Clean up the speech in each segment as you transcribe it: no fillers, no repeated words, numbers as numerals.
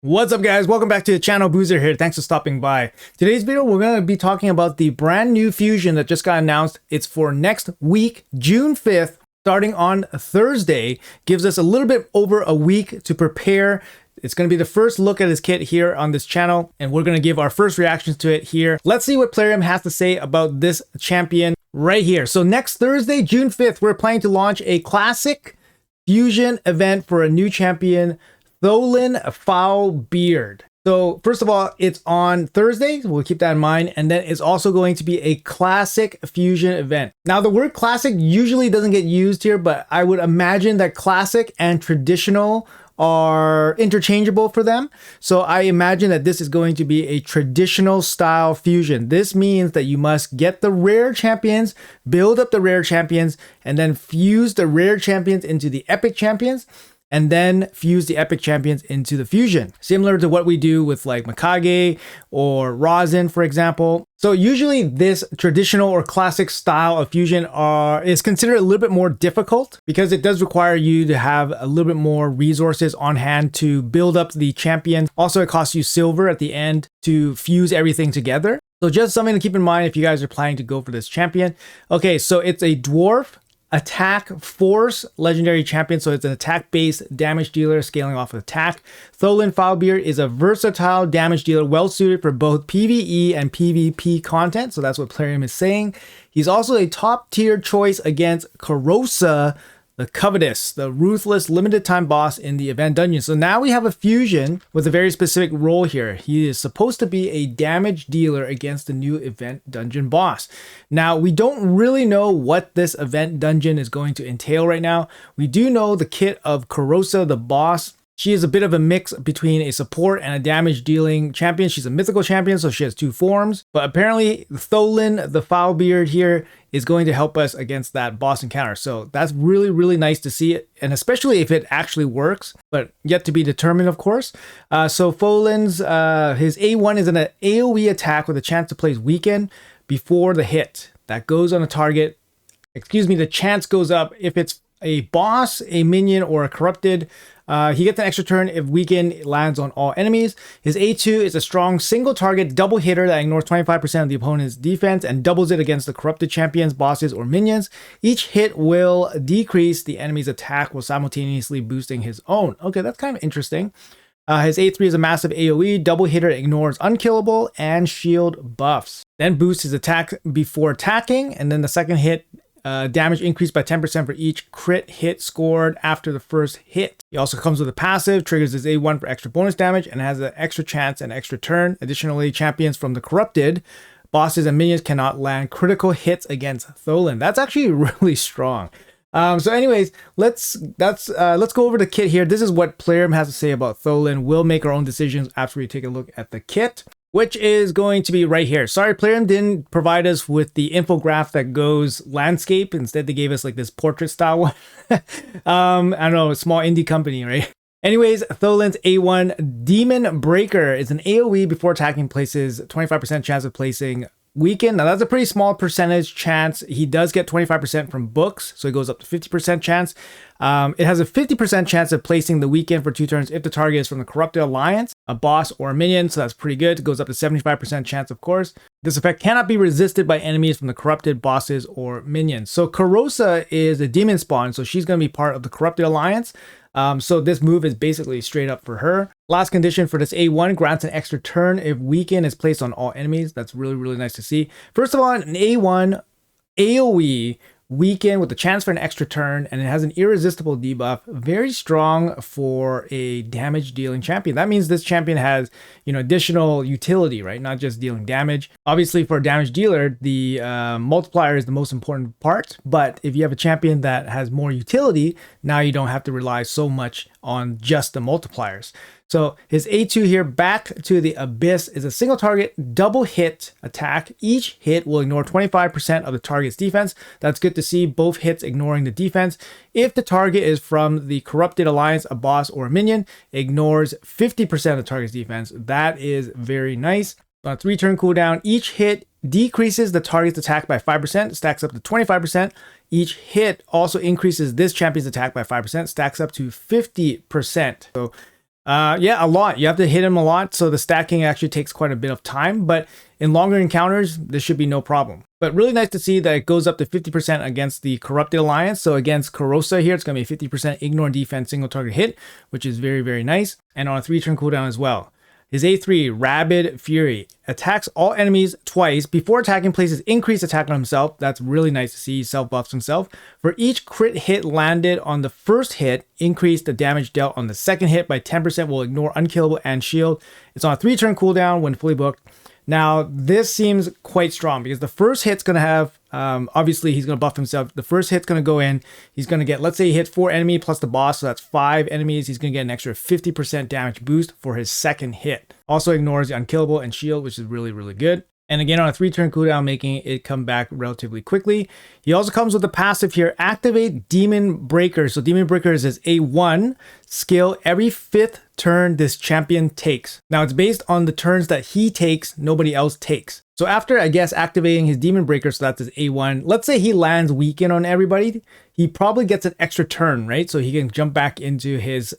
What's up guys, welcome back to the channel. Boozer here. Thanks for stopping by. Today's video we're going to be talking about the brand new fusion that just got announced. It's for next week, June 5th, starting on Thursday. Gives us a little bit over a week to prepare. It's going to be the first look at his kit here on this channel, and we're going to give our first reactions to it here. Let's see what Plarium has to say about this champion right here. So next Thursday, June 5th, we're planning to launch a classic fusion event for a new champion, Tholin Foulbeard. So first of all, it's on Thursday. We'll keep that in mind. And then it's also going to be a classic fusion event. Now the word classic usually doesn't get used here, but I would imagine that classic and traditional are interchangeable for them. So I imagine that this is going to be a traditional style fusion. This means that you must get the rare champions, build up the rare champions, and then fuse the rare champions into the epic champions, and then fuse the epic champions into the fusion. Similar to what we do with like Mikage or Rosin, for example. So usually this traditional or classic style of fusion is considered a little bit more difficult because it does require you to have a little bit more resources on hand to build up the champion. Also, it costs you silver at the end to fuse everything together. So just something to keep in mind if you guys are planning to go for this champion. Okay, so it's a dwarf attack force legendary champion, so it's an attack based damage dealer scaling off of attack. Tholin Foulbeard is a versatile damage dealer well suited for both PvE and PvP content, so that's what Plarium is saying. He's also a top tier choice against Karosa the Covetous, the ruthless limited time boss in the event dungeon. So now we have a fusion with a very specific role here. He is supposed to be a damage dealer against the new event dungeon boss. Now, we don't really know what this event dungeon is going to entail right now. We do know the kit of Karosa, the boss. She is a bit of a mix between a support and a damage dealing champion. She's a mythical champion, so she has two forms. But apparently Tholin the Foulbeard here is going to help us against that boss encounter. So that's really, really nice to see it. And especially if it actually works, but yet to be determined, of course. So Tholin's, his A1 is an AoE attack with a chance to place weaken before the hit. That goes on a target. Excuse me, the chance goes up if it's a boss, a minion, or a corrupted. He gets an extra turn if weaken lands on all enemies. His A2 is a strong single target double hitter that ignores 25% of the opponent's defense and doubles it against the corrupted champions, bosses, or minions. Each hit will decrease the enemy's attack while simultaneously boosting his own. Okay, that's kind of interesting. His A3 is a massive AoE double hitter that ignores unkillable and shield buffs. Then boosts his attack before attacking, and then the second hit damage increased by 10% for each crit hit scored after the first hit. He also comes with a passive, triggers his A1 for extra bonus damage, and has an extra chance and extra turn. Additionally, champions from the corrupted, bosses, and minions cannot land critical hits against Tholin. That's actually really strong. So anyways, let's go over the kit here. This is what Plarium has to say about Tholin. We'll make our own decisions after we take a look at the kit, which is going to be right here. Sorry, Plarium didn't provide us with the infograph that goes landscape. Instead, they gave us like this portrait style one. I don't know, a small indie company, right? Anyways, Tholin's A1 Demon Breaker is an AoE before attacking, places 25% chance of placing weaken. Now that's a pretty small percentage chance. He does get 25% from books, so it goes up to 50% chance. It has a 50% chance of placing the weaken for 2 turns if the target is from the Corrupted Alliance, a boss or a minion, so that's pretty good. It goes up to 75% chance, of course. This effect cannot be resisted by enemies from the corrupted bosses or minions. So Karosa is a demon spawn, so she's going to be part of the Corrupted Alliance. So this move is basically straight up for her. Last condition for this A1 grants an extra turn if weaken is placed on all enemies. That's really, really nice to see. First of all, an A1 AoE weaken with the chance for an extra turn, and it has an irresistible debuff. Very strong for a damage dealing champion. That means this champion has, additional utility, right? Not just dealing damage. Obviously, for a damage dealer, the multiplier is the most important part. But if you have a champion that has more utility, now you don't have to rely so much on just the multipliers. So his A2 here, Back to the Abyss, is a single target double hit attack. Each hit will ignore 25% of the target's defense. That's good to see, both hits ignoring the defense. If the target is from the Corrupted Alliance, a boss, or a minion, ignores 50% of the target's defense. That is very nice. On a 3-turn cooldown, each hit decreases the target's attack by 5%, stacks up to 25%. Each hit also increases this champion's attack by 5%, stacks up to 50%. So Yeah, a lot. You have to hit him a lot, so the stacking actually takes quite a bit of time, but in longer encounters, this should be no problem. But really nice to see that it goes up to 50% against the Corrupted Alliance. So against Karosa here, it's going to be 50% ignore defense single target hit, which is very, very nice. And on a 3-turn cooldown as well. His A3, Rabid Fury, attacks all enemies twice. Before attacking, places increased attack on himself. That's really nice to see. He self-buffs himself. For each crit hit landed on the first hit, increase the damage dealt on the second hit by 10%, will ignore unkillable and shield. It's on a 3-turn cooldown when fully booked. Now, this seems quite strong because the first hit's going to have, obviously, he's going to buff himself. The first hit's going to go in. He's going to get, let's say he hits 4 enemies plus the boss, so that's 5 enemies. He's going to get an extra 50% damage boost for his second hit. Also ignores the unkillable and shield, which is really, really good. And again, on a 3-turn cooldown, making it come back relatively quickly. He also comes with the passive here, activate Demon Breaker. So Demon Breaker is his A1 skill every 5th turn this champion takes. Now it's based on the turns that he takes, nobody else takes. So after, I guess, activating his Demon Breaker, so that's his A1, let's say he lands weaken on everybody, he probably gets an extra turn, right? So he can jump back into his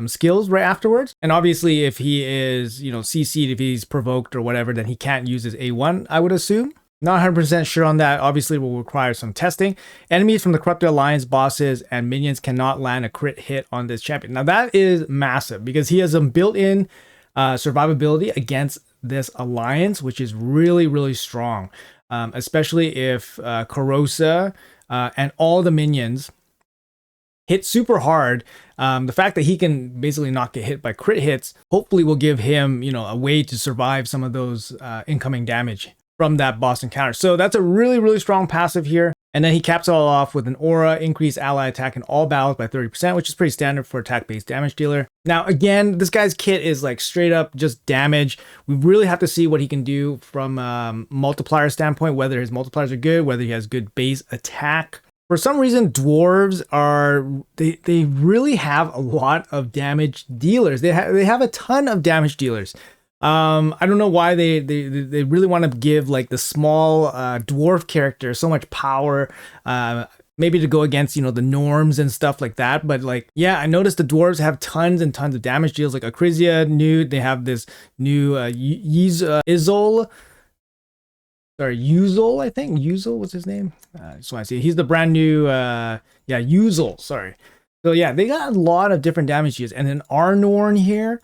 skills right afterwards. And obviously if he is, CC'd, if he's provoked or whatever, then he can't use his A1, I would assume. Not 100% sure on that. Obviously will require some testing. Enemies from the Corrupted Alliance, bosses, and minions cannot land a crit hit on this champion. Now that is massive because he has some built-in survivability against this alliance, which is really, really strong. Especially if Karosa and all the minions hit super hard. The fact that he can basically not get hit by crit hits hopefully will give him, a way to survive some of those incoming damage from that boss encounter. So that's a really, really strong passive here. And then he caps it all off with an aura, increase ally attack in all battles by 30%, which is pretty standard for attack-based damage dealer. Now, again, this guy's kit is like straight up just damage. We really have to see what he can do from a multiplier standpoint, whether his multipliers are good, whether he has good base attack. For some reason, dwarves they really have a lot of damage dealers. They have a ton of damage dealers. I don't know why they really want to give like the small dwarf character so much power, maybe to go against, the norms and stuff like that. But like, yeah, I noticed the dwarves have tons and tons of damage deals. Like Acrizia new, they have this new Yuzol, I think. Yuzol, what's his name? So I see he's the brand new, Yuzol, sorry. So yeah, they got a lot of different damage deals. And then Arnorn here.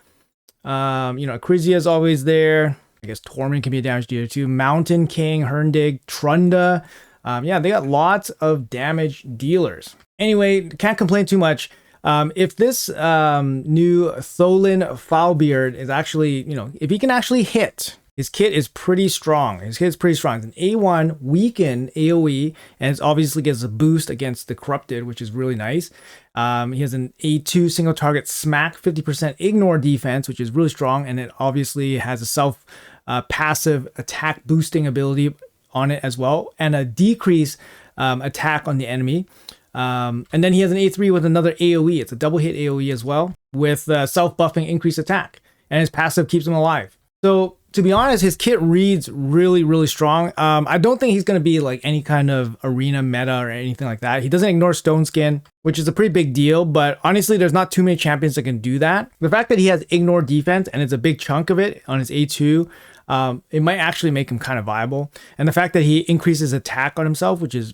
Acrizia is always there. I guess Torment can be a damage dealer too. Mountain King, Herndig, Trunda. Yeah, they got lots of damage dealers. Anyway, can't complain too much. If this new Tholin Foulbeard is actually, if he can actually hit, his kit is pretty strong. It's an A1 weaken AoE, and it obviously gets a boost against the Corrupted, which is really nice. He has an A2 single target smack, 50% ignore defense, which is really strong, and it obviously has a self passive attack boosting ability on it as well, and a decrease attack on the enemy. And then he has an A3 with another AoE. It's a double hit AoE as well, with self buffing increased attack, and his passive keeps him alive. So to be honest, his kit reads really, really strong. I don't think he's going to be like any kind of arena meta or anything like that. He doesn't ignore Stone Skin, which is a pretty big deal, but honestly, there's not too many champions that can do that. The fact that he has ignore defense and it's a big chunk of it on his A2, it might actually make him kind of viable. And the fact that he increases attack on himself, which is,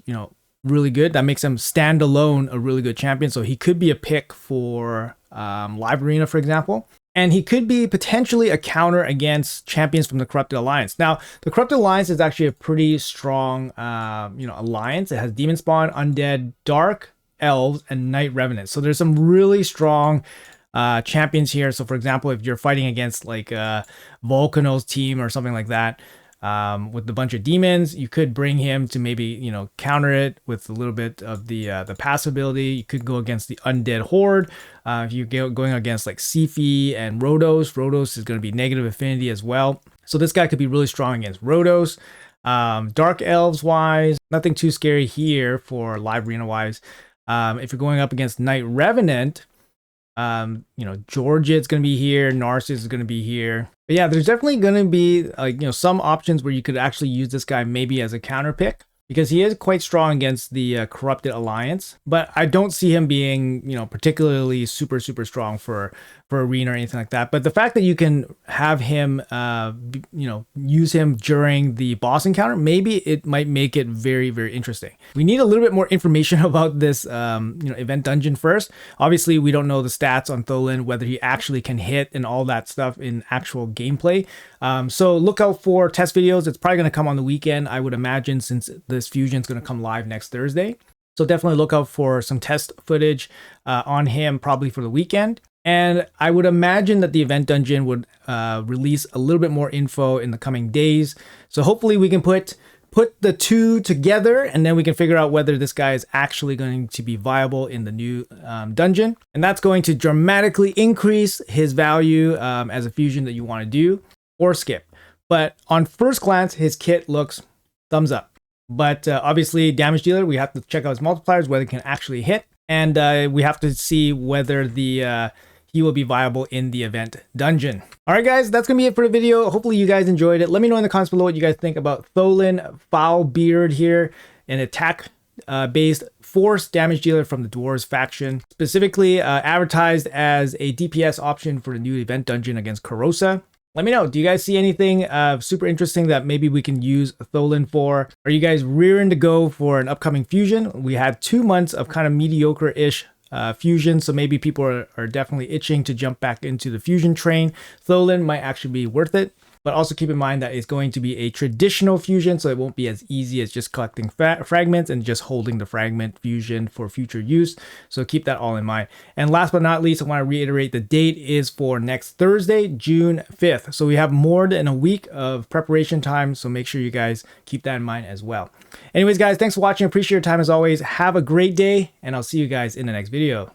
really good, that makes him stand alone a really good champion. So he could be a pick for live arena, for example. And he could be potentially a counter against champions from the Corrupted Alliance. Now, the Corrupted Alliance is actually a pretty strong, alliance. It has Demon Spawn, Undead, Dark Elves, and Night Revenants. So there's some really strong champions here. So, for example, if you're fighting against like Volcano's team or something like that, with a bunch of demons, you could bring him to maybe, counter it with a little bit of the passive ability. You could go against the Undead Horde. If you're going against like Sifi and Rhodos is going to be negative affinity as well. So this guy could be really strong against Rhodos. Dark Elves wise, nothing too scary here for live arena wise. If you're going up against Night Revenant, Georgia's going to be here. Narcissus is going to be here. But yeah, there's definitely going to be some options where you could actually use this guy maybe as a counter pick. because he is quite strong against the Corrupted Alliance, but I don't see him being, particularly super strong for arena or anything like that. But the fact that you can have him, use him during the boss encounter, maybe it might make it very interesting. We need a little bit more information about this, event dungeon first. Obviously, we don't know the stats on Tholin, whether he actually can hit and all that stuff in actual gameplay. So look out for test videos. It's probably going to come on the weekend, I would imagine, since this fusion is going to come live next Thursday. So definitely look out for some test footage on him, probably for the weekend. And I would imagine that the event dungeon would release a little bit more info in the coming days. So hopefully we can put the two together, and then we can figure out whether this guy is actually going to be viable in the new dungeon. And that's going to dramatically increase his value as a fusion that you want to do or skip. But on first glance, his kit looks thumbs up. But obviously, damage dealer, we have to check out his multipliers, whether it can actually hit. And we have to see whether he will be viable in the event dungeon. All right, guys, that's going to be it for the video. Hopefully you guys enjoyed it. Let me know in the comments below what you guys think about Tholin Foulbeard here, an attack-based force damage dealer from the Dwarves faction, specifically advertised as a DPS option for the new event dungeon against Corrosa. Let me know, do you guys see anything super interesting that maybe we can use Tholin for? Are you guys rearing to go for an upcoming fusion? We had 2 months of kind of mediocre-ish fusion, so maybe people are definitely itching to jump back into the fusion train. Tholin might actually be worth it, but also keep in mind that it's going to be a traditional fusion, so it won't be as easy as just collecting fragments and just holding the fragment fusion for future use. So keep that all in mind. And last but not least, I want to reiterate the date is for next Thursday, June 5th. So we have more than a week of preparation time, so make sure you guys keep that in mind as well. Anyways, guys, thanks for watching. Appreciate your time as always. Have a great day, and I'll see you guys in the next video.